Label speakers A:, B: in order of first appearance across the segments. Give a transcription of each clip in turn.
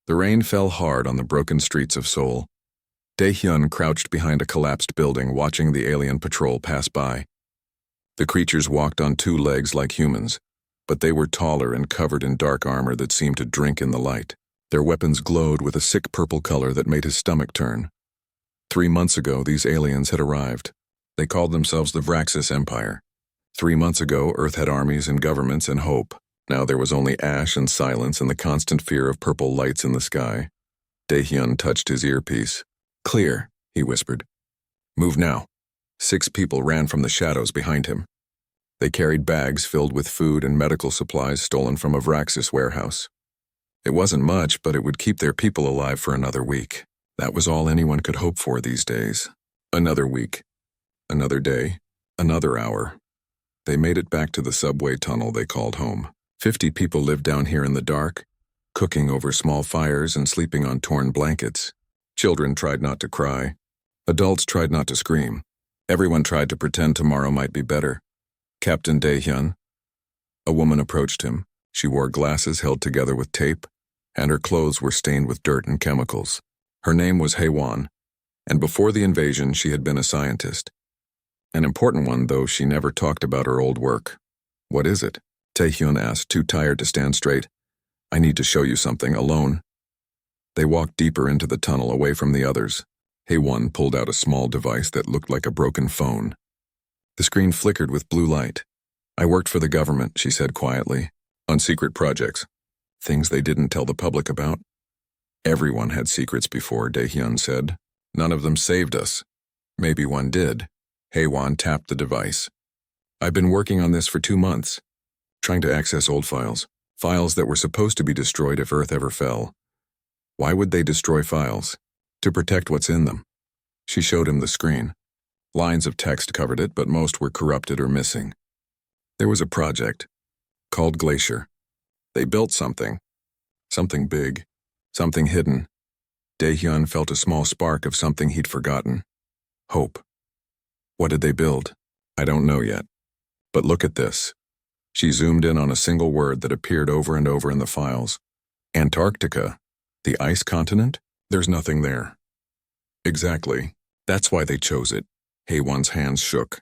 A: The rain fell hard on the broken streets of Seoul. Dae-hyun crouched behind a collapsed building watching the alien patrol pass by. The creatures walked on two legs like humans, but they were taller and covered in dark armor that seemed to drink in the light. Their weapons glowed with a sick purple color that made his stomach turn. 3 months ago, these aliens had arrived. They called themselves the Vraxis Empire. 3 months ago, Earth had armies and governments and hope. Now there was only ash and silence and the constant fear of purple lights in the sky. Dae-hyun touched his earpiece. "Clear," he whispered. "Move now." 6 people ran from the shadows behind him. They carried bags filled with food and medical supplies stolen from a Vraxis warehouse. It wasn't much, but it would keep their people alive for another week. That was all anyone could hope for these days. Another week. Another day. Another hour. They made it back to the subway tunnel they called home. 50 people lived down here in the dark, cooking over small fires and sleeping on torn blankets. Children tried not to cry. Adults tried not to scream. Everyone tried to pretend tomorrow might be better. "Captain Dae-hyun." A woman approached him. She wore glasses held together with tape, and her clothes were stained with dirt and chemicals. Her name was Hae-won, and before the invasion she had been a scientist. An important one, though she never talked about her old work. "What is it?" Dae-hyun asked, too tired to stand straight. "I need to show you something, alone." They walked deeper into the tunnel away from the others. Hae-won pulled out a small device that looked like a broken phone. The screen flickered with blue light. "I worked for the government," she said quietly, "on secret projects. Things they didn't tell the public about." "Everyone had secrets before," Dae-hyun said. "None of them saved us." "Maybe one did." Hae-won tapped the device. "I've been working on this for 2 months, trying to access old files. Files that were supposed to be destroyed if Earth ever fell. Why would they destroy files? To protect what's in them." She showed him the screen. Lines of text covered it, but most were corrupted or missing. There was a project called Glacier. They built something big, something hidden. Dae-hyun felt a small spark of something he'd forgotten. Hope. What did they build? I don't know yet. But look at this. She zoomed in on a single word that appeared over and over in the files. Antarctica. The ice continent? There's nothing there. Exactly. That's why they chose it. Hae-won's hands shook.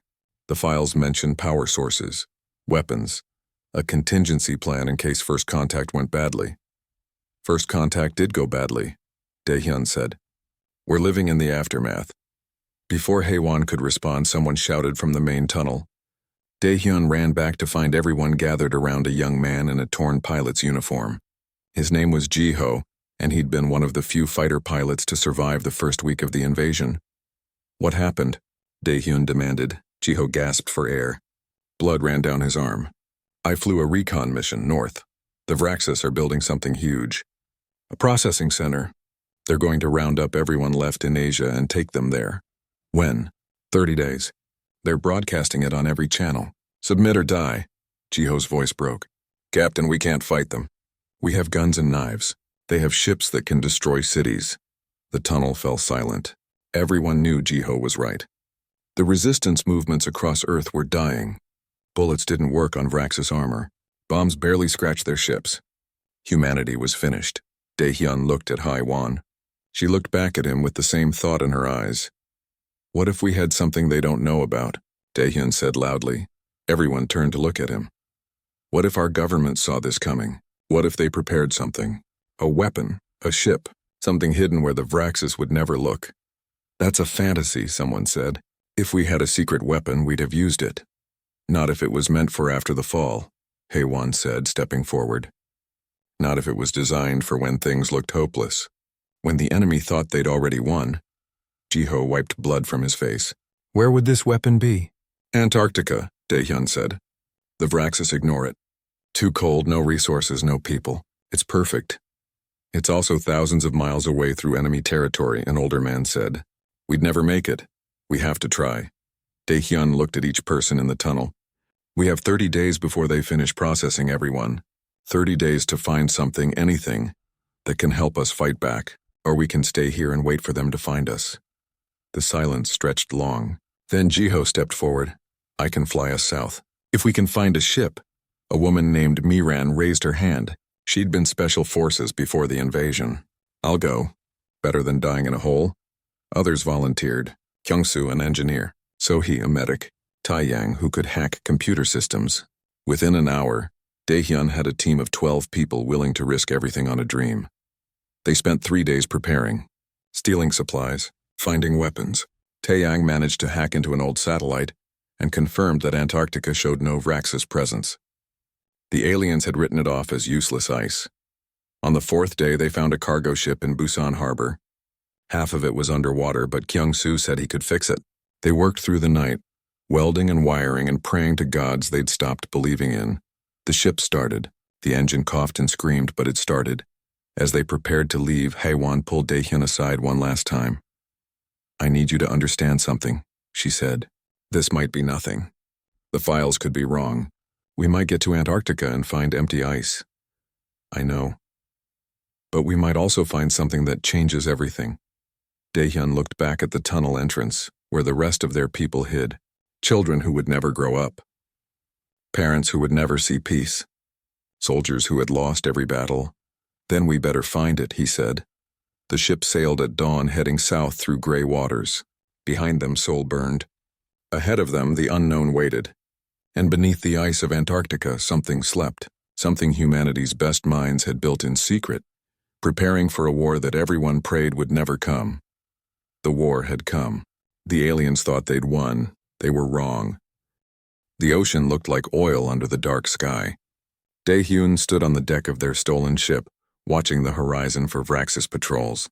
A: The files mentioned power sources, weapons, a contingency plan in case first contact went badly. First contact did go badly, Dae-hyun said. "We're living in the aftermath." Before Hae-won could respond, someone shouted from the main tunnel. Dae-hyun ran back to find everyone gathered around a young man in a torn pilot's uniform. His name was Ji-ho, and he'd been one of the few fighter pilots to survive the first week of the invasion. "What happened?" Dae-hyun demanded. Ji-ho gasped for air. Blood ran down his arm. "I flew a recon mission north. The Vraxis are building something huge. A processing center. They're going to round up everyone left in Asia and take them there." "When?" 30 days. They're broadcasting it on every channel. "Submit or die." Ji-ho's voice broke. "Captain, we can't fight them. We have guns and knives. They have ships that can destroy cities." The tunnel fell silent. Everyone knew Ji-ho was right. The resistance movements across Earth were dying. Bullets didn't work on Vraxis armor. Bombs barely scratched their ships. Humanity was finished. Dae-hyun looked at Hae-won. She looked back at him with the same thought in her eyes. "What if we had something they don't know about?" Dae-hyun said loudly. Everyone turned to look at him. "What if our government saw this coming? What if they prepared something? A weapon, a ship, something hidden where the Vraxis would never look?" "That's a fantasy," someone said. "If we had a secret weapon, we'd have used it." "Not if it was meant for after the fall," Hae-won said, stepping forward. "Not if it was designed for when things looked hopeless. When the enemy thought they'd already won." Ji-ho wiped blood from his face. "Where would this weapon be?" "Antarctica," Dae-hyun said. "The Vraxis ignore it. Too cold, no resources, no people. It's perfect." "It's also thousands of miles away through enemy territory," an older man said. "We'd never make it. We have to try." Dae-hyun looked at each person in the tunnel. "We have 30 days before they finish processing everyone. 30 days to find something, anything, that can help us fight back, or we can stay here and wait for them to find us." The silence stretched long. Then Ji-ho stepped forward. "I can fly us south. If we can find a ship." A woman named Miran raised her hand. She'd been special forces before the invasion. I'll go. Better than dying in a hole. Others volunteered. Kyung-soo, an engineer. So-hee, a medic. Tae-yang, who could hack computer systems. Within an hour, Dae-hyun had a team of 12 people willing to risk everything on a dream. They spent 3 days preparing, stealing supplies, finding weapons. Tae-yang managed to hack into an old satellite and confirmed that Antarctica showed no Vraxis presence. The aliens had written it off as useless ice. On the 4th day, they found a cargo ship in Busan Harbor. Half of it was underwater, but Kyung-soo said he could fix it. They worked through the night, welding and wiring and praying to gods they'd stopped believing in. The ship started. The engine coughed and screamed, but it started. As they prepared to leave, Hae-won pulled Dae-hyun aside one last time. "I need you to understand something," she said. "This might be nothing. The files could be wrong. We might get to Antarctica and find empty ice. I know. But we might also find something that changes everything." Dae-hyun looked back at the tunnel entrance, where the rest of their people hid. Children who would never grow up. Parents who would never see peace. Soldiers who had lost every battle. "Then we better find it," he said. The ship sailed at dawn, heading south through gray waters. Behind them, Seoul burned. Ahead of them, the unknown waited. And beneath the ice of Antarctica, something slept, something humanity's best minds had built in secret, preparing for a war that everyone prayed would never come. The war had come. The aliens thought they'd won. They were wrong. The ocean looked like oil under the dark sky. Dae-hyun stood on the deck of their stolen ship, watching the horizon for Vraxis patrols.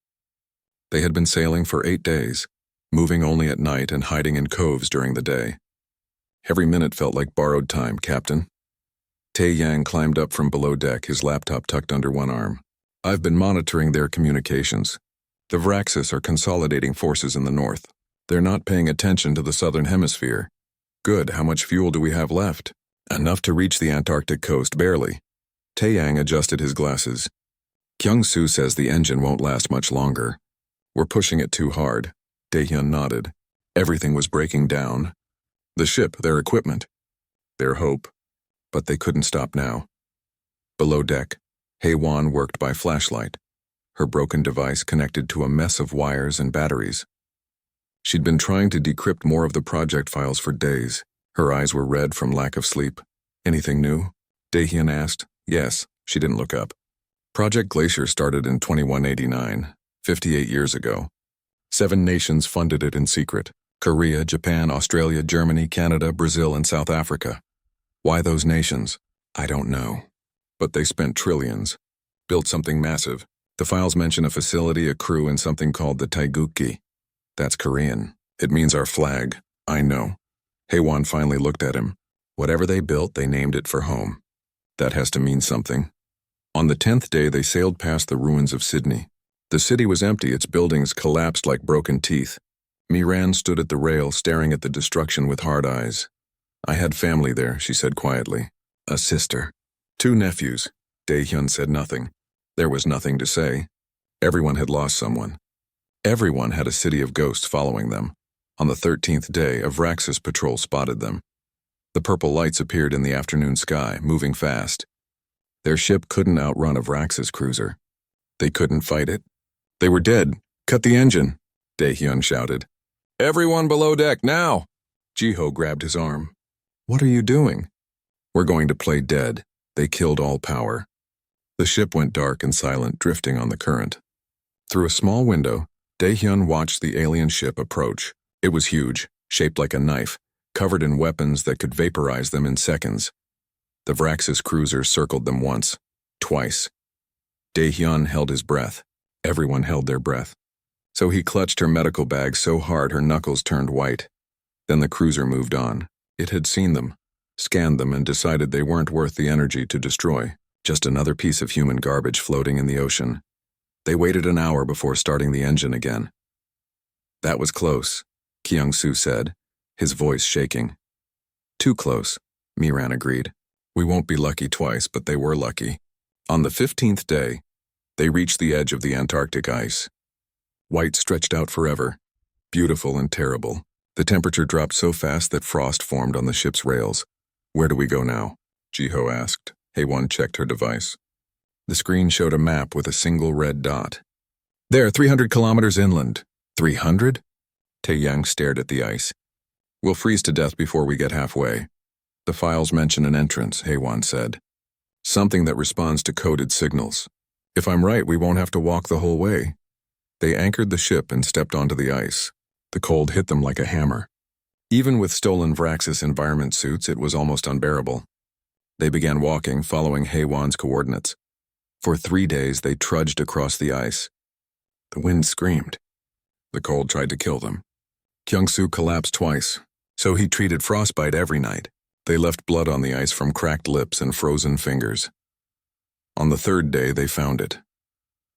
A: They had been sailing for 8 days, moving only at night and hiding in coves during the day. "Every minute felt like borrowed time, Captain." Tae-yang climbed up from below deck, his laptop tucked under one arm. "I've been monitoring their communications. The Vraxis are consolidating forces in the north. They're not paying attention to the southern hemisphere. Good, how much fuel do we have left?" "Enough to reach the Antarctic coast, barely." Tae-yang adjusted his glasses. "Kyung-soo says the engine won't last much longer. We're pushing it too hard." Dae-hyun nodded. Everything was breaking down. The ship, their equipment, their hope. But they couldn't stop now. Below deck, Hae-won worked by flashlight, her broken device connected to a mess of wires and batteries. She'd been trying to decrypt more of the project files for days. Her eyes were red from lack of sleep. "Anything new?" Dae-hyun asked. "Yes." She didn't look up. Project Glacier started in 2189, 58 years ago. 7 nations funded it in secret: Korea, Japan, Australia, Germany, Canada, Brazil, and South Africa. Why those nations? I don't know. But they spent trillions. Built something massive. The files mention a facility, a crew, and something called the Taegukgi. That's Korean. It means our flag. I know. Hae-won finally looked at him. Whatever they built, they named it for home. That has to mean something. On the 10th day, they sailed past the ruins of Sydney. The city was empty, its buildings collapsed like broken teeth. Miran stood at the rail, staring at the destruction with hard eyes. "I had family there," she said quietly. "A sister. 2 nephews." Dae-hyun said nothing. There was nothing to say. Everyone had lost someone. Everyone had a city of ghosts following them. On the 13th day, a Vraxis patrol spotted them. The purple lights appeared in the afternoon sky, moving fast. Their ship couldn't outrun a Vraxis cruiser. They couldn't fight it. They were dead. "Cut the engine," Dae-hyun shouted. "Everyone below deck, now!" Ji-ho grabbed his arm. "What are you doing?" "We're going to play dead. They killed all power." The ship went dark and silent, drifting on the current. Through a small window, Dae-hyun watched the alien ship approach. It was huge, shaped like a knife, covered in weapons that could vaporize them in seconds. The Vraxis cruiser circled them once, twice. Dae-hyun held his breath. Everyone held their breath. So he clutched her medical bag so hard her knuckles turned white. Then the cruiser moved on. It had seen them, scanned them, and decided they weren't worth the energy to destroy. Just another piece of human garbage floating in the ocean. They waited an hour before starting the engine again. "That was close," Kyung-soo said, his voice shaking. "Too close," Miran agreed. "We won't be lucky twice, but they were lucky." On the 15th day, they reached the edge of the Antarctic ice. White stretched out forever, beautiful and terrible. The temperature dropped so fast that frost formed on the ship's rails. "Where do we go now?" Ji-ho asked. Hae-won checked her device. The screen showed a map with a single red dot. There, 300 kilometers inland. 300? Tae-yang stared at the ice. We'll freeze to death before we get halfway. The files mention an entrance, Haewon said. Something that responds to coded signals. If I'm right, we won't have to walk the whole way. They anchored the ship and stepped onto the ice. The cold hit them like a hammer. Even with stolen Vraxis environment suits, it was almost unbearable. They began walking, following Haewon's coordinates. For 3 days, they trudged across the ice. The wind screamed. The cold tried to kill them. Kyung-soo collapsed twice, so he treated frostbite every night. They left blood on the ice from cracked lips and frozen fingers. On the 3rd day, they found it.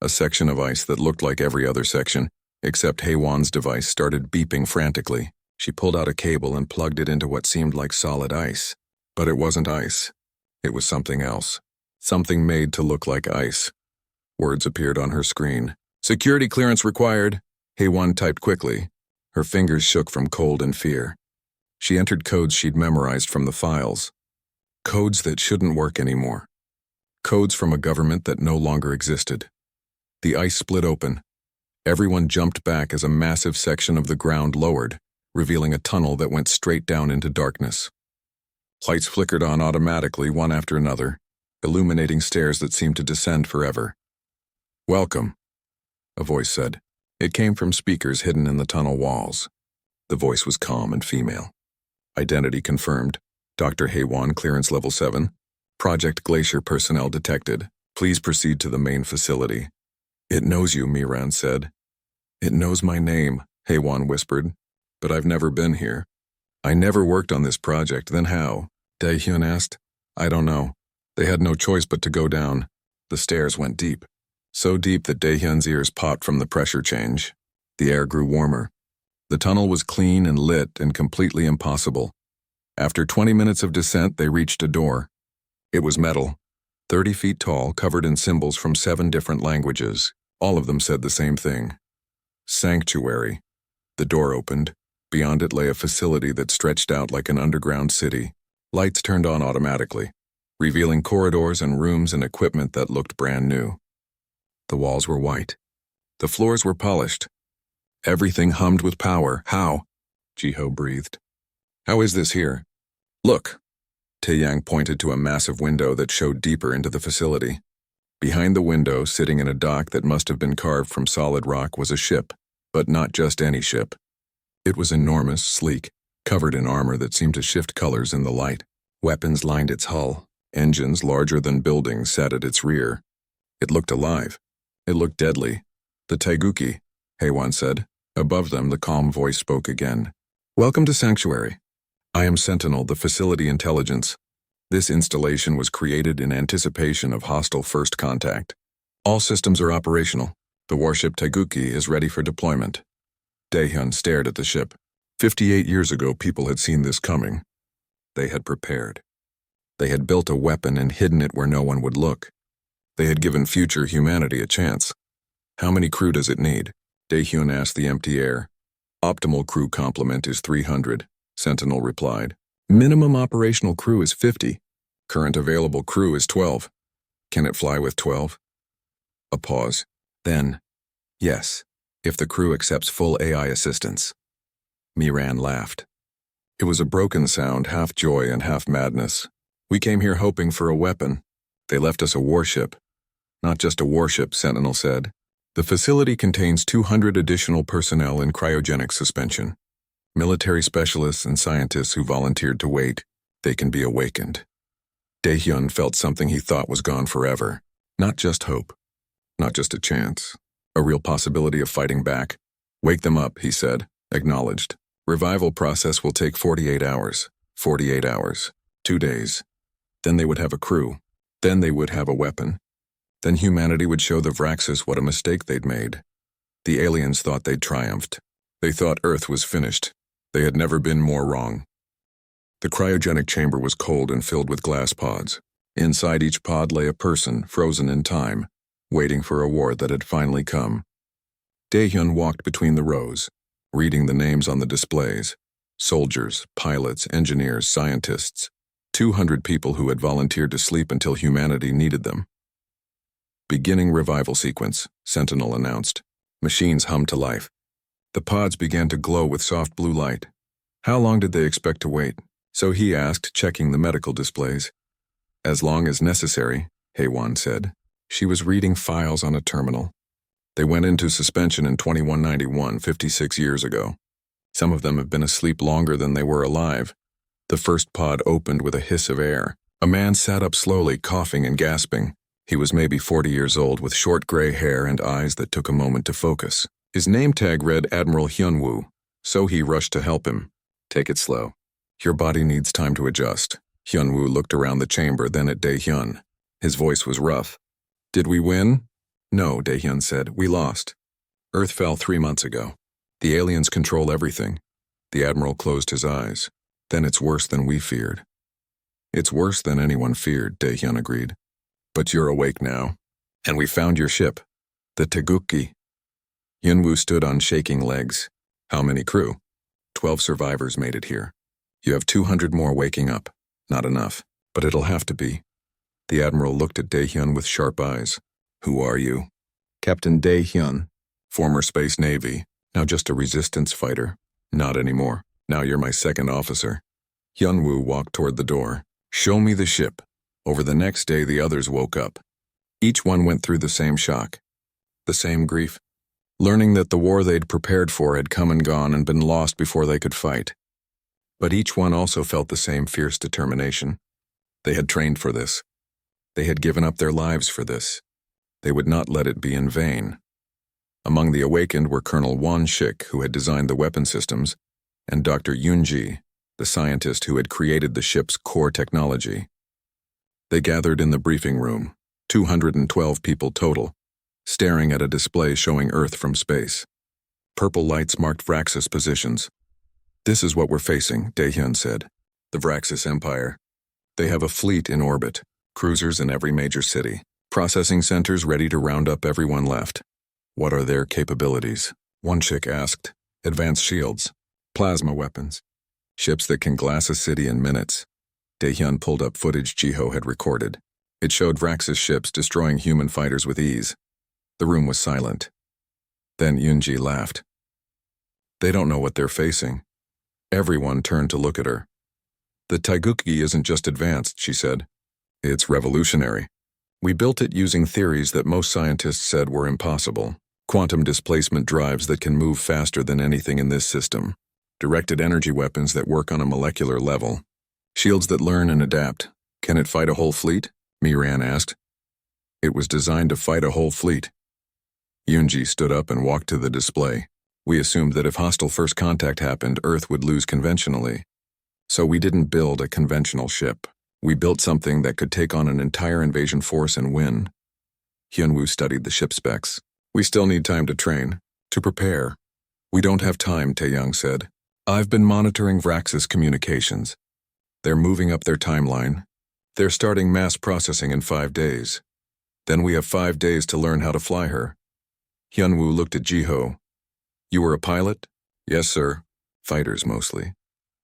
A: A section of ice that looked like every other section, except Haewon's device started beeping frantically. She pulled out a cable and plugged it into what seemed like solid ice. But it wasn't ice. It was something else. Something made to look like ice. Words appeared on her screen. Security clearance required. Haewon typed quickly. Her fingers shook from cold and fear. She entered codes she'd memorized from the files. Codes that shouldn't work anymore. Codes from a government that no longer existed. The ice split open. Everyone jumped back as a massive section of the ground lowered, revealing a tunnel that went straight down into darkness. Lights flickered on automatically, one after another, illuminating stairs that seemed to descend forever. Welcome, a voice said. It came from speakers hidden in the tunnel walls. The voice was calm and female. Identity confirmed. Dr. Haewon, clearance level 7. Project Glacier personnel detected. Please proceed to the main facility. It knows you, Miran said. It knows my name, Haewon whispered. But I've never been here. I never worked on this project, then how? Daehyun asked. I don't know. They had no choice but to go down. The stairs went deep. So deep that Daehyun's ears popped from the pressure change. The air grew warmer. The tunnel was clean and lit and completely impossible. After 20 minutes of descent, they reached a door. It was metal, 30 feet tall, covered in symbols from 7 different languages. All of them said the same thing. Sanctuary. The door opened. Beyond it lay a facility that stretched out like an underground city. Lights turned on automatically, revealing corridors and rooms and equipment that looked brand new. The walls were white. The floors were polished. Everything hummed with power. How? Jiho breathed. How is this here? Look. Tae-yang pointed to a massive window that showed deeper into the facility. Behind the window, sitting in a dock that must have been carved from solid rock, was a ship, but not just any ship. It was enormous, sleek, covered in armor that seemed to shift colors in the light. Weapons lined its hull. Engines larger than buildings sat at its rear. It looked alive. It looked deadly. The Taeguki, Haewon said. Above them, the calm voice spoke again. Welcome to Sanctuary. I am Sentinel, the facility intelligence. This installation was created in anticipation of hostile first contact. All systems are operational. The warship Taeguki is ready for deployment. Daehyun stared at the ship. 58 years ago, people had seen this coming. They had prepared. They had built a weapon and hidden it where no one would look. They had given future humanity a chance. How many crew does it need? Daehyun asked the empty air. Optimal crew complement is 300, Sentinel replied. Minimum operational crew is 50. Current available crew is 12. Can it fly with 12? A pause. Then, yes, if the crew accepts full AI assistance. Miran laughed. It was a broken sound, half joy and half madness. We came here hoping for a weapon. They left us a warship. Not just a warship, Sentinel said. The facility contains 200 additional personnel in cryogenic suspension. Military specialists and scientists who volunteered to wait. They can be awakened. Daehyun felt something he thought was gone forever. Not just hope. Not just a chance. A real possibility of fighting back. Wake them up, he said, acknowledged. Revival process will take 48 hours. 48 hours. 2 days. Then they would have a crew. Then they would have a weapon. Then humanity would show the Vraxis what a mistake they'd made. The aliens thought they'd triumphed. They thought Earth was finished. They had never been more wrong. The cryogenic chamber was cold and filled with glass pods. Inside each pod lay a person, frozen in time, waiting for a war that had finally come. Daehyun walked between the rows, reading the names on the displays. Soldiers, pilots, engineers, scientists. 200 people who had volunteered to sleep until humanity needed them. Beginning revival sequence, Sentinel announced. Machines hummed to life. The pods began to glow with soft blue light. How long did they expect to wait? So he asked, checking the medical displays. As long as necessary, Heywan said. She was reading files on a terminal. They went into suspension in 2191, 56 years ago. Some of them have been asleep longer than they were alive. The first pod opened with a hiss of air. A man sat up slowly, coughing and gasping. He was maybe 40 years old, with short gray hair and eyes that took a moment to focus. His name tag read Admiral Hyunwoo, so he rushed to help him. Take it slow. Your body needs time to adjust. Hyunwoo looked around the chamber, then at Daehyun. His voice was rough. Did we win? No, Daehyun said. We lost. Earth fell 3 months ago. The aliens control everything. The Admiral closed his eyes. Then it's worse than we feared. It's worse than anyone feared, Daehyun agreed. But you're awake now. And we found your ship. The Taegukgi. Hyunwoo stood on shaking legs. How many crew? 12 survivors made it here. You have 200 more waking up. Not enough, but it'll have to be. The Admiral looked at Daehyun with sharp eyes. Who are you? Captain Daehyun, former Space Navy, now just a resistance fighter. Not anymore. Now you're my second officer. Hyunwoo walked toward the door. Show me the ship. Over the next day, the others woke up. Each one went through the same shock. The same grief. Learning that the war they'd prepared for had come and gone and been lost before they could fight. But each one also felt the same fierce determination. They had trained for this. They had given up their lives for this. They would not let it be in vain. Among the awakened were Colonel Warship, who had designed the weapon systems, and Dr. Yoonji, the scientist who had created the ship's core technology. They gathered in the briefing room, 212 people total, staring at a display showing Earth from space. Purple lights marked Vraxis positions. This is what we're facing, Daehyun said. The Vraxis Empire. They have a fleet in orbit, cruisers in every major city, processing centers ready to round up everyone left. What are their capabilities? Warship asked. Advanced shields, plasma weapons, ships that can glass a city in minutes. Daehyun pulled up footage Jiho had recorded. It showed Vraxis ships destroying human fighters with ease. The room was silent. Then Yoonji laughed. They don't know what they're facing. Everyone turned to look at her. The Taegukgi isn't just advanced, she said. It's revolutionary. We built it using theories that most scientists said were impossible. Quantum displacement drives that can move faster than anything in this system. Directed energy weapons that work on a molecular level. Shields that learn and adapt. Can it fight a whole fleet? Miran asked. It was designed to fight a whole fleet. Yoonji stood up and walked to the display. We assumed that if hostile first contact happened, Earth would lose conventionally. So we didn't build a conventional ship. We built something that could take on an entire invasion force and win. Hyunwoo studied the ship specs. We still need time to train, to prepare. We don't have time, Taeyang said. I've been monitoring Vraxis communications. They're moving up their timeline. They're starting mass processing in 5 days. Then we have 5 days to learn how to fly her. Hyunwoo looked at Jiho. You were a pilot? Yes, sir. Fighters, mostly.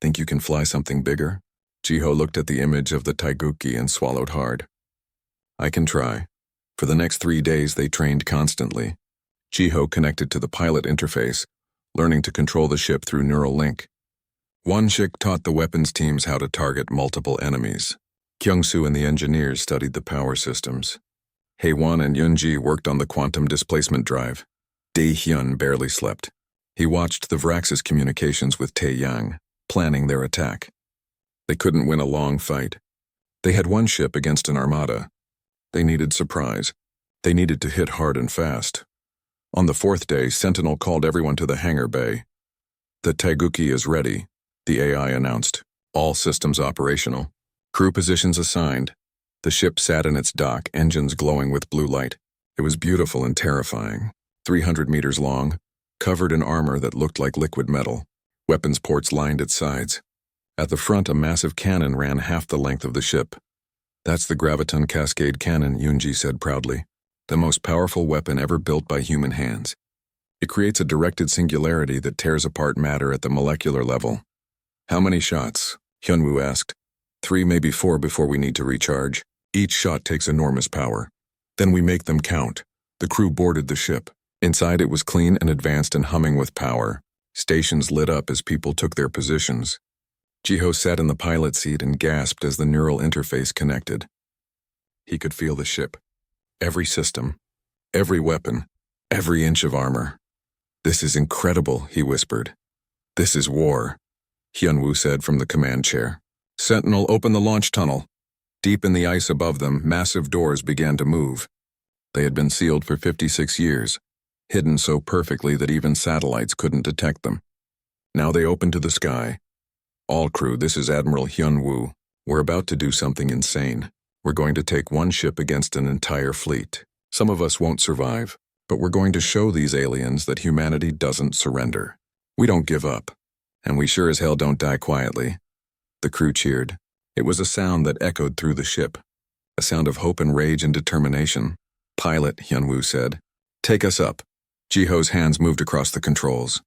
A: Think you can fly something bigger? Jiho looked at the image of the Taegukgi and swallowed hard. I can try. For the next 3 days, they trained constantly. Jiho connected to the pilot interface, learning to control the ship through neural link. Warship taught the weapons teams how to target multiple enemies. Kyungsoo and the engineers studied the power systems. Haewon and Yoonji worked on the quantum displacement drive. Daehyun barely slept. He watched the Vraxis communications with Taeyang, planning their attack. They couldn't win a long fight. They had one ship against an armada. They needed surprise. They needed to hit hard and fast. On the 4th day, Sentinel called everyone to the hangar bay. The Taegukgi is ready, the AI announced. All systems operational. Crew positions assigned. The ship sat in its dock, engines glowing with blue light. It was beautiful and terrifying. 300 meters long, covered in armor that looked like liquid metal. Weapons ports lined its sides. At the front, a massive cannon ran half the length of the ship. That's the Graviton Cascade Cannon, Yoonji said proudly. The most powerful weapon ever built by human hands. It creates a directed singularity that tears apart matter at the molecular level. How many shots? Hyunwoo asked. 3, maybe 4 before we need to recharge. Each shot takes enormous power. Then we make them count. The crew boarded the ship. Inside it was clean and advanced and humming with power. Stations lit up as people took their positions. Jiho sat in the pilot seat and gasped as the neural interface connected. He could feel the ship. Every system, every weapon, every inch of armor. "This is incredible," he whispered. "This is war," Hyunwoo said from the command chair. "Sentinel, open the launch tunnel." Deep in the ice above them, massive doors began to move. They had been sealed for 56 years, hidden so perfectly that even satellites couldn't detect them. Now they opened to the sky. "All crew, this is Admiral Hyunwoo. We're about to do something insane. We're going to take one ship against an entire fleet. Some of us won't survive, but we're going to show these aliens that humanity doesn't surrender. We don't give up, and we sure as hell don't die quietly." The crew cheered. It was a sound that echoed through the ship, a sound of hope and rage and determination. "Pilot," Hyunwoo said, "take us up." Jiho's hands moved across the controls.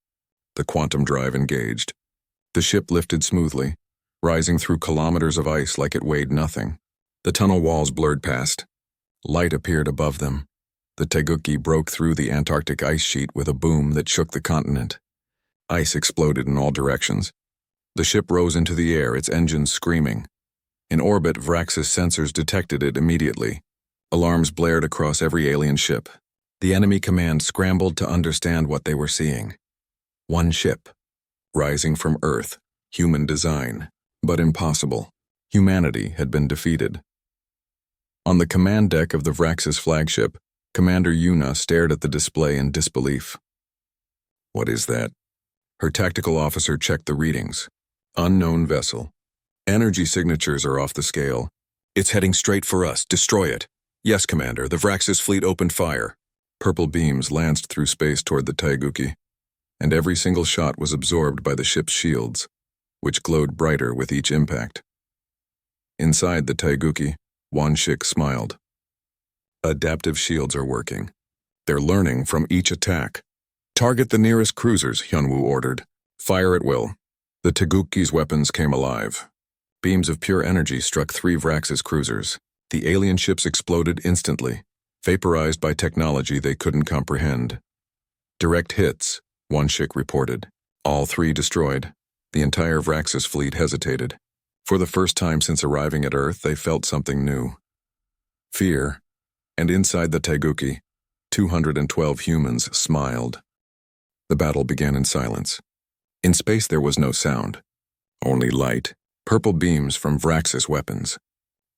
A: The quantum drive engaged. The ship lifted smoothly, rising through kilometers of ice like it weighed nothing. The tunnel walls blurred past. Light appeared above them. The Taeguki broke through the Antarctic ice sheet with a boom that shook the continent. Ice exploded in all directions. The ship rose into the air, its engines screaming. In orbit, Vrax's sensors detected it immediately. Alarms blared across every alien ship. The enemy command scrambled to understand what they were seeing. One ship, rising from Earth, human design, but impossible. Humanity had been defeated. On the command deck of the Vrax's flagship, Commander Yuna stared at the display in disbelief. "What is that?" Her tactical officer checked the readings. "Unknown vessel. Energy signatures are off the scale. It's heading straight for us. Destroy it." "Yes, Commander. The Vrax's fleet opened fire." Purple beams lanced through space toward the Taeguki, and every single shot was absorbed by the ship's shields, which glowed brighter with each impact. Inside the Taeguki, Wanshik smiled. "Adaptive shields are working. They're learning from each attack." "Target the nearest cruisers," Hyunwoo ordered. "Fire at will." The Taeguki's weapons came alive. Beams of pure energy struck 3 Vrax's cruisers. The alien ships exploded instantly, vaporized by technology they couldn't comprehend. "Direct hits," Wanshik reported. "All 3 destroyed." The entire Vrax's fleet hesitated. For the first time since arriving at Earth, they felt something new. Fear. And inside the Taeguki, 212 humans smiled. The battle began in silence. In space there was no sound, only light, purple beams from Vrax's weapons,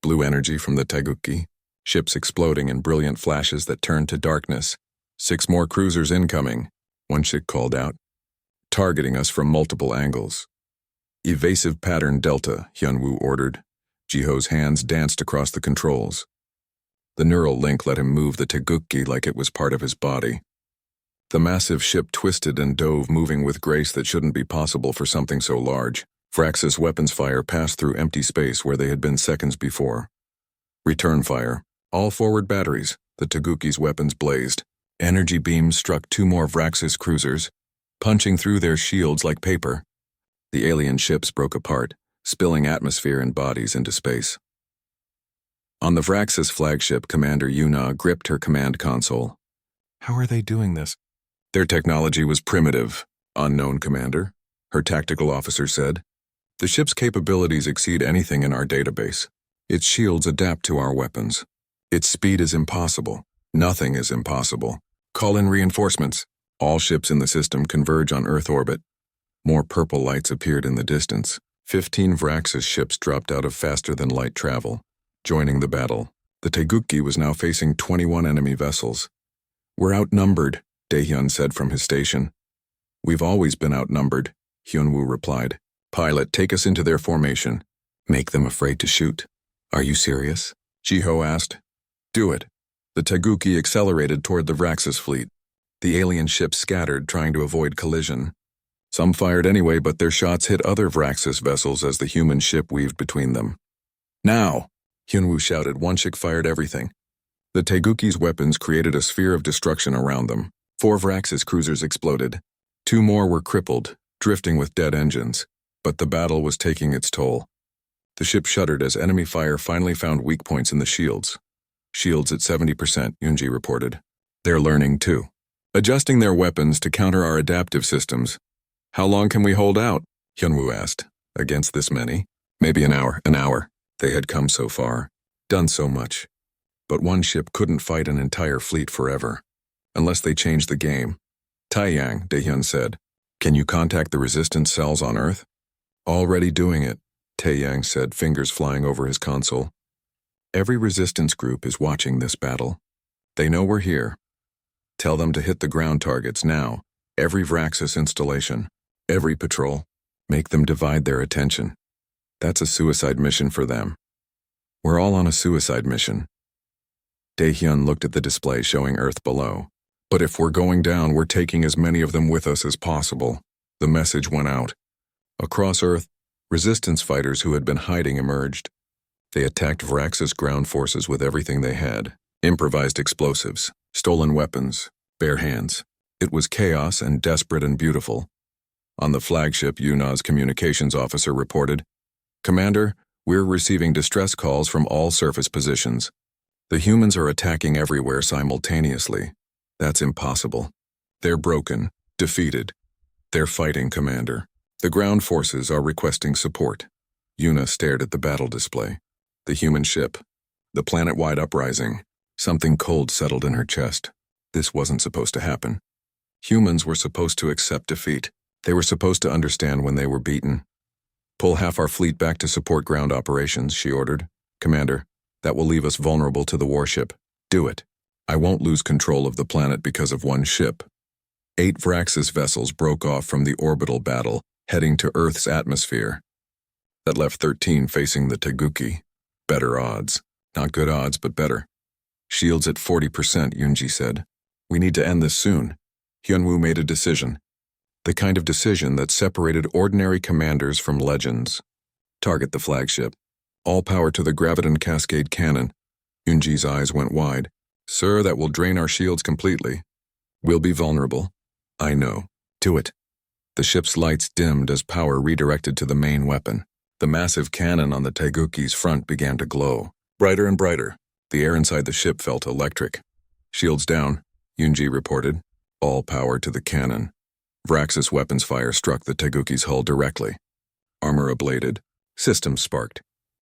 A: blue energy from the Taeguki, ships exploding in brilliant flashes that turned to darkness. "6 more cruisers incoming," Wanshik called out, "targeting us from multiple angles." "Evasive pattern Delta," Hyunwoo ordered. Jiho's hands danced across the controls. The neural link let him move the Taeguki like it was part of his body. The massive ship twisted and dove, moving with grace that shouldn't be possible for something so large. Vrax's weapons fire passed through empty space where they had been seconds before. Return fire. All forward batteries. The Taeguki's weapons blazed. Energy beams struck 2 more Vrax's cruisers, punching through their shields like paper. The alien ships broke apart, spilling atmosphere and bodies into space. On the Vrax's flagship, Commander Yuna gripped her command console. "How are they doing this?" "Their technology was primitive, unknown, Commander," her tactical officer said. "The ship's capabilities exceed anything in our database. Its shields adapt to our weapons. Its speed is impossible. Nothing is impossible. Call in reinforcements." All ships in the system converge on Earth orbit. More purple lights appeared in the distance. 15 Vrax's ships dropped out of faster-than-light travel, joining the battle. The Taeguki was now facing 21 enemy vessels. "We're outnumbered," Daehyun said from his station. "We've always been outnumbered," Hyunwoo replied. "Pilot, take us into their formation. Make them afraid to shoot." "Are you serious?" Jiho asked. "Do it." The Taeguki accelerated toward the Vrax's fleet. The alien ships scattered, trying to avoid collision. Some fired anyway, but their shots hit other Vrax's vessels as the human ship weaved between them. "Now!" Hyunwoo shouted. Wanshik fired everything. The Taeguki's weapons created a sphere of destruction around them. 4 Vrax's cruisers exploded. 2 more were crippled, drifting with dead engines. But the battle was taking its toll. The ship shuddered as enemy fire finally found weak points in the shields. "Shields at 70%, Yunji reported. They're learning too." adjusting their weapons to counter our adaptive systems. How long can we hold out? Hyunwoo asked. Against this many? Maybe an hour. An hour. They had come so far, done so much. But one ship couldn't fight an entire fleet forever. Unless they changed the game. Taeyang, Daehyun said. Can you contact the resistance cells on Earth? Already doing it, Taeyang said, fingers flying over his console. Every resistance group is watching this battle. They know we're here. Tell them to hit the ground targets now. Every Vraxis installation. Every patrol. Make them divide their attention. That's a suicide mission for them. We're all on a suicide mission. Daehyun looked at the display showing Earth below. But if we're going down, we're taking as many of them with us as possible. The message went out. Across Earth, resistance fighters who had been hiding emerged. They attacked Vraxis ground forces with everything they had. Improvised explosives, stolen weapons, bare hands. It was chaos and desperate and beautiful. On the flagship, Yuna's communications officer reported, Commander, we're receiving distress calls from all surface positions. The humans are attacking everywhere simultaneously. That's impossible. They're broken, defeated. They're fighting, Commander. The ground forces are requesting support. Yuna stared at the battle display. The human ship. The planet-wide uprising. Something cold settled in her chest. This wasn't supposed to happen. Humans were supposed to accept defeat. They were supposed to understand when they were beaten. Pull half our fleet back to support ground operations, she ordered. Commander, that will leave us vulnerable to the warship. Do it. I won't lose control of the planet because of one ship. 8 Vraxis vessels broke off from the orbital battle, heading to Earth's atmosphere. That left 13 facing the Teguki. Better odds. Not good odds, but better. Shields at 40%, Yoonji said. We need to end this soon. Hyunwoo made a decision. The kind of decision that separated ordinary commanders from legends. Target the flagship. All power to the Graviton Cascade cannon. Yoonji's eyes went wide. Sir, that will drain our shields completely. We'll be vulnerable. I know. Do it. The ship's lights dimmed as power redirected to the main weapon. The massive cannon on the Teguki's front began to glow. Brighter and brighter. The air inside the ship felt electric. Shields down, Yoonji reported. All power to the cannon. Vraxis weapons fire struck the Teguki's hull directly. Armor ablated. Systems sparked.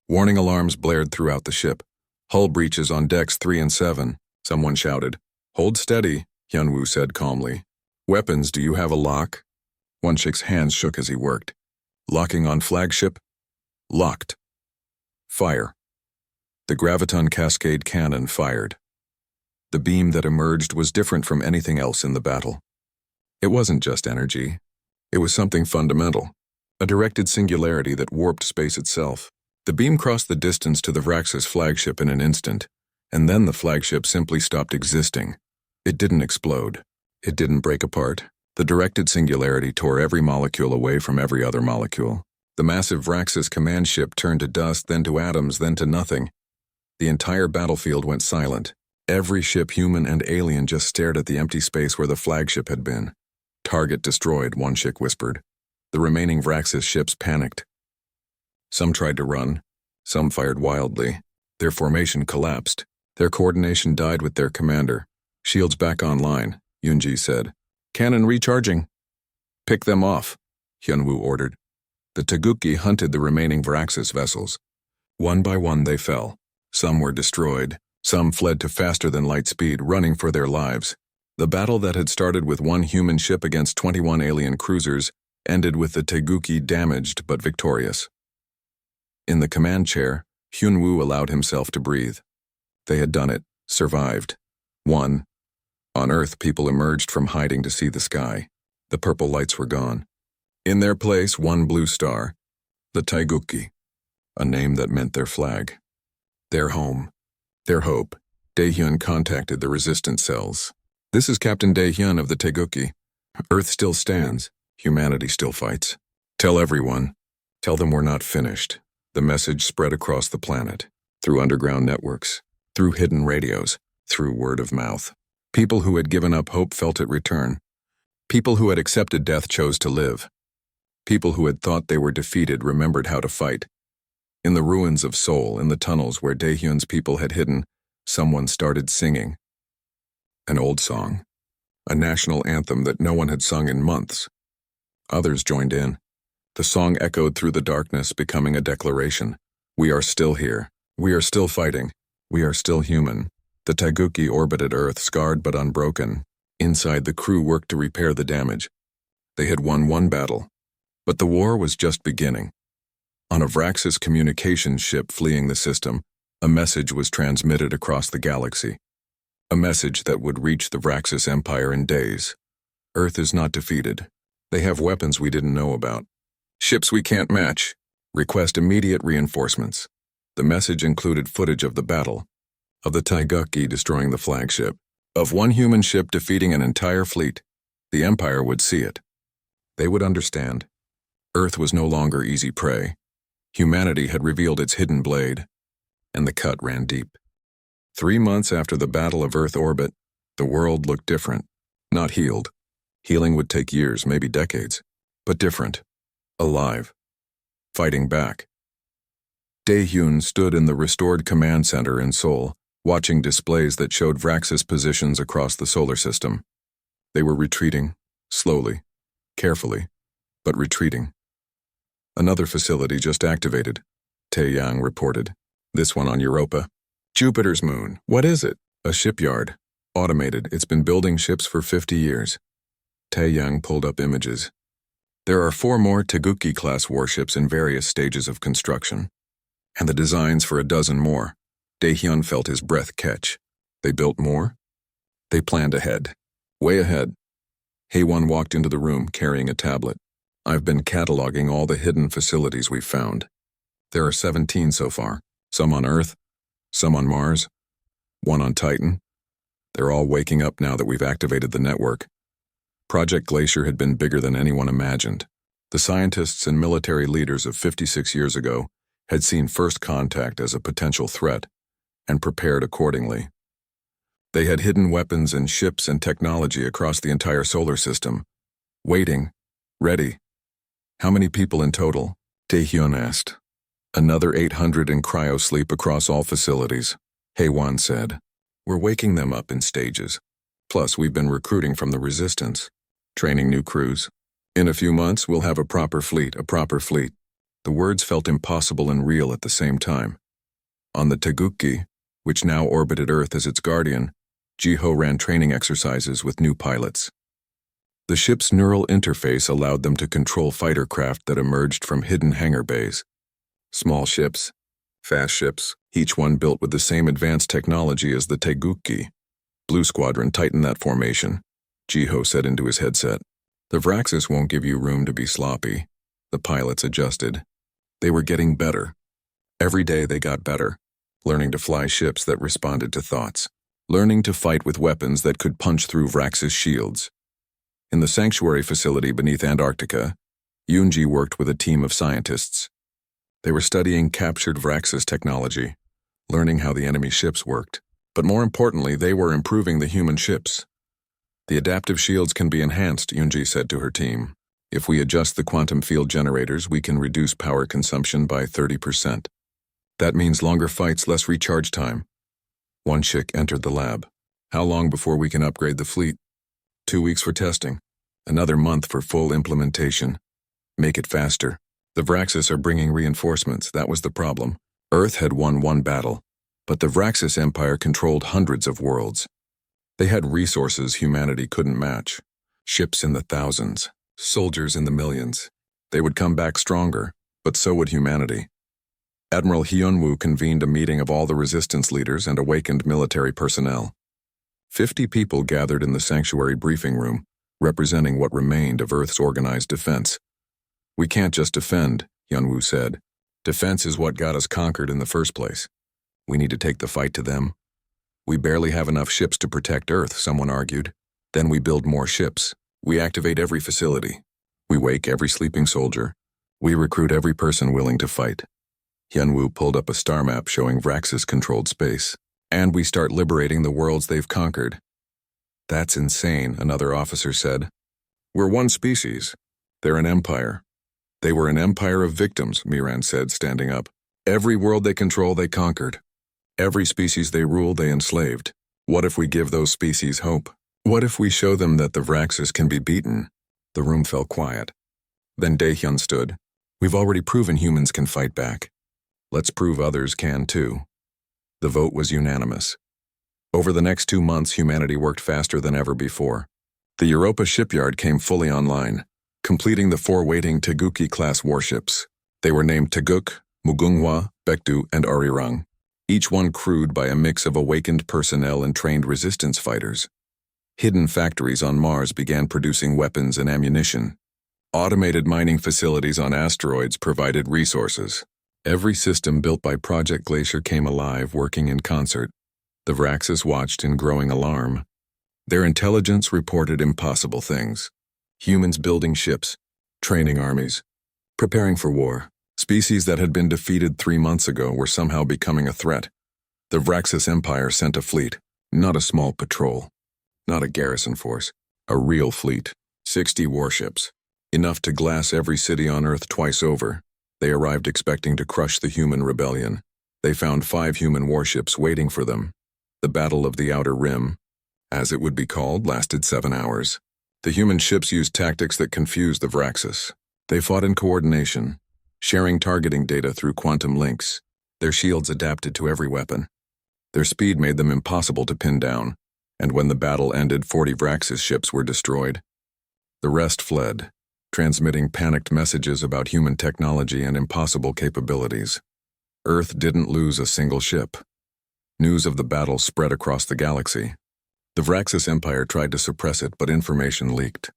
A: Warning alarms blared throughout the ship. Hull breaches on decks 3 and 7. Someone shouted. Hold steady, Hyunwoo said calmly. Weapons, do you have a lock? Wonshik's hands shook as he worked. Locking on flagship? Locked. Fire. The Graviton Cascade cannon fired. The beam that emerged was different from anything else in the battle. It wasn't just energy. It was something fundamental. A directed singularity that warped space itself. The beam crossed the distance to the Vraxis flagship in an instant, and then the flagship simply stopped existing. It didn't explode. It didn't break apart. The directed singularity tore every molecule away from every other molecule. The massive Vraxis command ship turned to dust, then to atoms, then to nothing. The entire battlefield went silent. Every ship, human and alien, just stared at the empty space where the flagship had been. Target destroyed, Wonshik whispered. The remaining Vraxis ships panicked. Some tried to run. Some fired wildly. Their formation collapsed. Their coordination died with their commander. Shields back online, Yoonji said. Cannon recharging. Pick them off, Hyunwoo ordered. The Teguki hunted the remaining Vraxis vessels. One by one they fell. Some were destroyed. Some fled to faster-than-light speed, running for their lives. The battle that had started with one human ship against 21 alien cruisers ended with the Teguki damaged but victorious. In the command chair, Hyunwoo allowed himself to breathe. They had done it, survived. Won. On Earth, people emerged from hiding to see the sky. The purple lights were gone. In their place, one blue star. The Teguki. A name that meant their flag. Their home. Their hope. Daehyun contacted the resistance cells. This is Captain Daehyun of the Teguki. Earth still stands. Humanity still fights. Tell everyone. Tell them we're not finished. The message spread across the planet. Through underground networks. Through hidden radios. Through word of mouth. People who had given up hope felt it return. People who had accepted death chose to live. People who had thought they were defeated remembered how to fight. In the ruins of Seoul, in the tunnels where Daehyun's people had hidden, someone started singing. An old song. a national anthem that no one had sung in months. Others joined in. The song echoed through the darkness, becoming a declaration. We are still here. We are still fighting. We are still human. The Taguchi orbited Earth, scarred but unbroken. Inside, the crew worked to repair the damage. They had won one battle, but the war was just beginning. On a Vraxis communications ship fleeing the system, a message was transmitted across the galaxy. A message that would reach the Vraxis Empire in days. Earth is not defeated. They have weapons we didn't know about. Ships we can't match. Request immediate reinforcements. The message included footage of the battle, of the Taiguchi destroying the flagship, of one human ship defeating an entire fleet. The Empire would see it. They would understand. Earth was no longer easy prey. Humanity had revealed its hidden blade, and the cut ran deep. 3 months after the Battle of Earth orbit, the world looked different. Not healed. Healing would take years, maybe decades, but different. Alive. Fighting back. Dae-hyun stood in the restored command center in Seoul, watching displays that showed Vraxis positions across the solar system. They were retreating, slowly, carefully, but retreating. Another facility just activated, Tae-yang reported. This one on Europa. Jupiter's moon. What is it? A shipyard. Automated. It's been building ships for 50 years. Tae-yang pulled up images. There are 4 more Taguchi-class warships in various stages of construction, and the designs for a dozen more. Dae-hyun felt his breath catch. They built more? They planned ahead. Way ahead. Haewon walked into the room carrying a tablet. I've been cataloging all the hidden facilities we've found. There are 17 so far. Some on Earth, some on Mars, one on Titan. They're all waking up now that we've activated the network. Project Glacier had been bigger than anyone imagined. The scientists and military leaders of 56 years ago had seen first contact as a potential threat and prepared accordingly. They had hidden weapons and ships and technology across the entire solar system, waiting, ready. How many people in total? Tae-hyun asked. Another 800 in cryosleep across all facilities, Haewon said. We're waking them up in stages. Plus, we've been recruiting from the resistance, training new crews. In a few months, we'll have a proper fleet. The words felt impossible and real at the same time. On the Taguchi, which now orbited Earth as its guardian, Jiho ran training exercises with new pilots. The ship's neural interface allowed them to control fighter craft that emerged from hidden hangar bays. Small ships, fast ships, each one built with the same advanced technology as the Taguchi. Blue Squadron tightened that formation, Jiho said into his headset. The Vraxis won't give you room to be sloppy. The pilots adjusted. They were getting better. Every day they got better, learning to fly ships that responded to thoughts, learning to fight with weapons that could punch through Vraxis shields. In the sanctuary facility beneath Antarctica, Yoonji worked with a team of scientists. They were studying captured Vraxis technology, learning how the enemy ships worked. But more importantly, they were improving the human ships. The adaptive shields can be enhanced, Yoonji said to her team. If we adjust the quantum field generators, we can reduce power consumption by 30%. That means longer fights, less recharge time. One chick entered the lab. How long before we can upgrade the fleet? 2 weeks for testing. Another month for full implementation. Make it faster. The Vraxis are bringing reinforcements. That was the problem. Earth had won one battle, but the Vraxis Empire controlled hundreds of worlds. They had resources humanity couldn't match. Ships in the thousands, soldiers in the millions. They would come back stronger, but so would humanity. Admiral Hyun-woo convened a meeting of all the resistance leaders and awakened military personnel. 50 people gathered in the sanctuary briefing room, representing what remained of Earth's organized defense. We can't just defend, Hyun-woo said. Defense is what got us conquered in the first place. We need to take the fight to them. We barely have enough ships to protect Earth, someone argued. Then we build more ships. We activate every facility. We wake every sleeping soldier. We recruit every person willing to fight. Hyun-woo pulled up a star map showing Vraxis-controlled space. And we start liberating the worlds they've conquered. That's insane, another officer said. We're one species. They're an empire. They were an empire of victims, Miran said, standing up. Every world they control, they conquered. Every species they ruled, they enslaved. What if we give those species hope? What if we show them that the Vraxis can be beaten? The room fell quiet. Then Daehyun stood. We've already proven humans can fight back. Let's prove others can too. The vote was unanimous. Over the next 2 months, humanity worked faster than ever before. The Europa shipyard came fully online, completing the 4 waiting Taguki-class warships. They were named Taguk, Mugunghwa, Baekdu, and Arirang, each one crewed by a mix of awakened personnel and trained resistance fighters. Hidden factories on Mars began producing weapons and ammunition. Automated mining facilities on asteroids provided resources. Every system built by Project Glacier came alive, working in concert. The Vraxis watched in growing alarm. Their intelligence reported impossible things. Humans building ships, training armies, preparing for war. Species that had been defeated 3 months ago were somehow becoming a threat. The Vraxis Empire sent a fleet, not a small patrol, not a garrison force, a real fleet. 60 warships, enough to glass every city on Earth twice over. They arrived expecting to crush the human rebellion. They found 5 human warships waiting for them. The Battle of the Outer Rim, as it would be called, lasted 7 hours. The human ships used tactics that confused the Vraxis. They fought in coordination, sharing targeting data through quantum links. Their shields adapted to every weapon. Their speed made them impossible to pin down, and when the battle ended, 40 Vraxis ships were destroyed. The rest fled, transmitting panicked messages about human technology and impossible capabilities. Earth didn't lose a single ship. News of the battle spread across the galaxy. The Vraxis Empire tried to suppress it, but information leaked.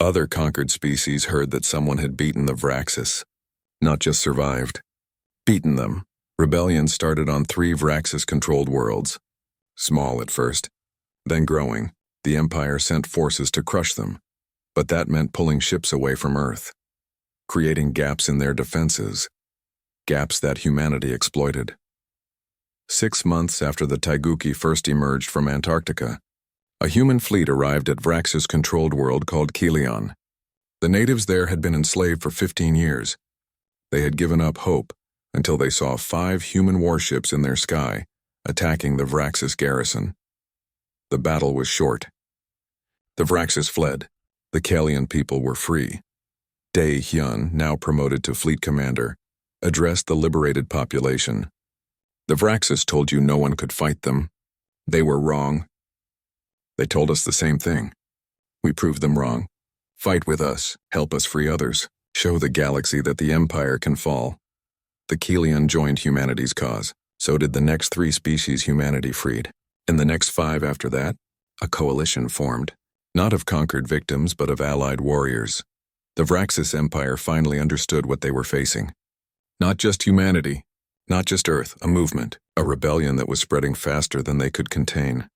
A: Other conquered species heard that someone had beaten the Vraxis, not just survived, beaten them. Rebellion started on 3 Vraxis-controlled worlds. Small at first, then growing. The Empire sent forces to crush them, but that meant pulling ships away from Earth, creating gaps in their defenses, gaps that humanity exploited. 6 months after the Taiguchi first emerged from Antarctica, a human fleet arrived at Vraxis-controlled world called Kelion. The natives there had been enslaved for 15 years. They had given up hope until they saw 5 human warships in their sky, attacking the Vraxis garrison. The battle was short. The Vraxis fled. The Kelion people were free. Dae-hyun, now promoted to fleet commander, addressed the liberated population. The Vraxis told you no one could fight them. They were wrong. They told us the same thing. We proved them wrong. Fight with us, help us free others, show the galaxy that the Empire can fall. The Kelion joined humanity's cause. So did the next 3 species humanity freed. In the next 5 after that, a coalition formed, not of conquered victims but of allied warriors. The Vraxis Empire finally understood what they were facing. Not just humanity, not just Earth, a movement, a rebellion that was spreading faster than they could contain.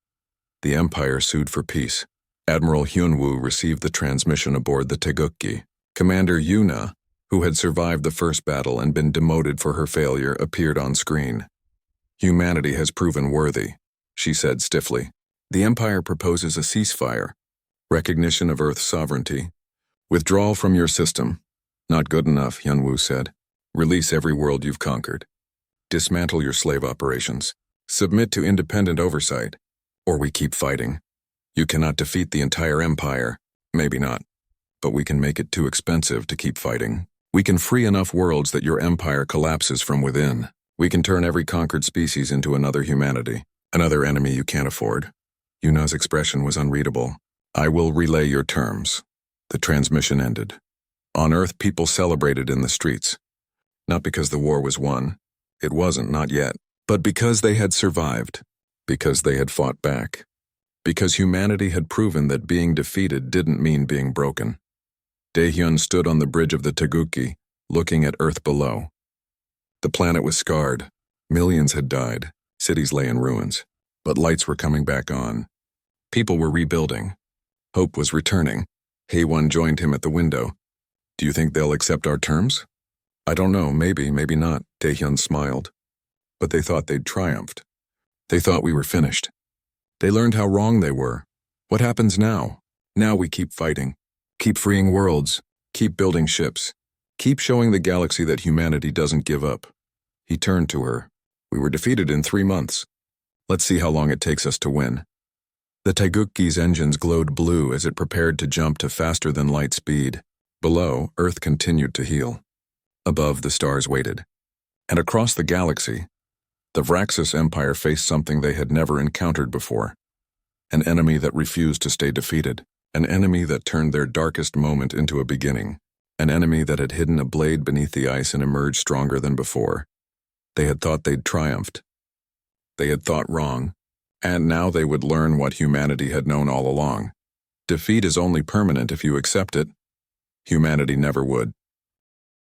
A: The Empire sued for peace. Admiral Hyunwoo received the transmission aboard the Taguchi. Commander Yuna, who had survived the first battle and been demoted for her failure, appeared on screen. Humanity has proven worthy, she said stiffly. The Empire proposes a ceasefire, recognition of Earth's sovereignty, withdrawal from your system. Not good enough, Hyunwoo said. Release every world you've conquered. Dismantle your slave operations. Submit to independent oversight, or we keep fighting. You cannot defeat the entire empire. Maybe not, but we can make it too expensive to keep fighting. We can free enough worlds that your empire collapses from within. We can turn every conquered species into another humanity, another enemy you can't afford. Yuna's expression was unreadable. I will relay your terms. The transmission ended. On Earth, people celebrated in the streets. Not because the war was won. It wasn't, not yet. But because they had survived. Because they had fought back. Because humanity had proven that being defeated didn't mean being broken. Daehyun stood on the bridge of the Taguchi, looking at Earth below. The planet was scarred. Millions had died. Cities lay in ruins. But lights were coming back on. People were rebuilding. Hope was returning. Haewon joined him at the window. Do you think they'll accept our terms? I don't know, maybe not, Daehyun smiled. But they thought they'd triumphed. They thought we were finished. They learned how wrong they were. What happens now? Now we keep fighting. Keep freeing worlds. Keep building ships. Keep showing the galaxy that humanity doesn't give up. He turned to her. We were defeated in 3 months. Let's see how long it takes us to win. The Taigukgi's engines glowed blue as it prepared to jump to faster-than-light speed. Below, Earth continued to heal. Above, the stars waited. And across the galaxy, the Vraxis Empire faced something they had never encountered before. An enemy that refused to stay defeated. An enemy that turned their darkest moment into a beginning. An enemy that had hidden a blade beneath the ice and emerged stronger than before. They had thought they'd triumphed. They had thought wrong. And now they would learn what humanity had known all along. Defeat is only permanent if you accept it. Humanity never would.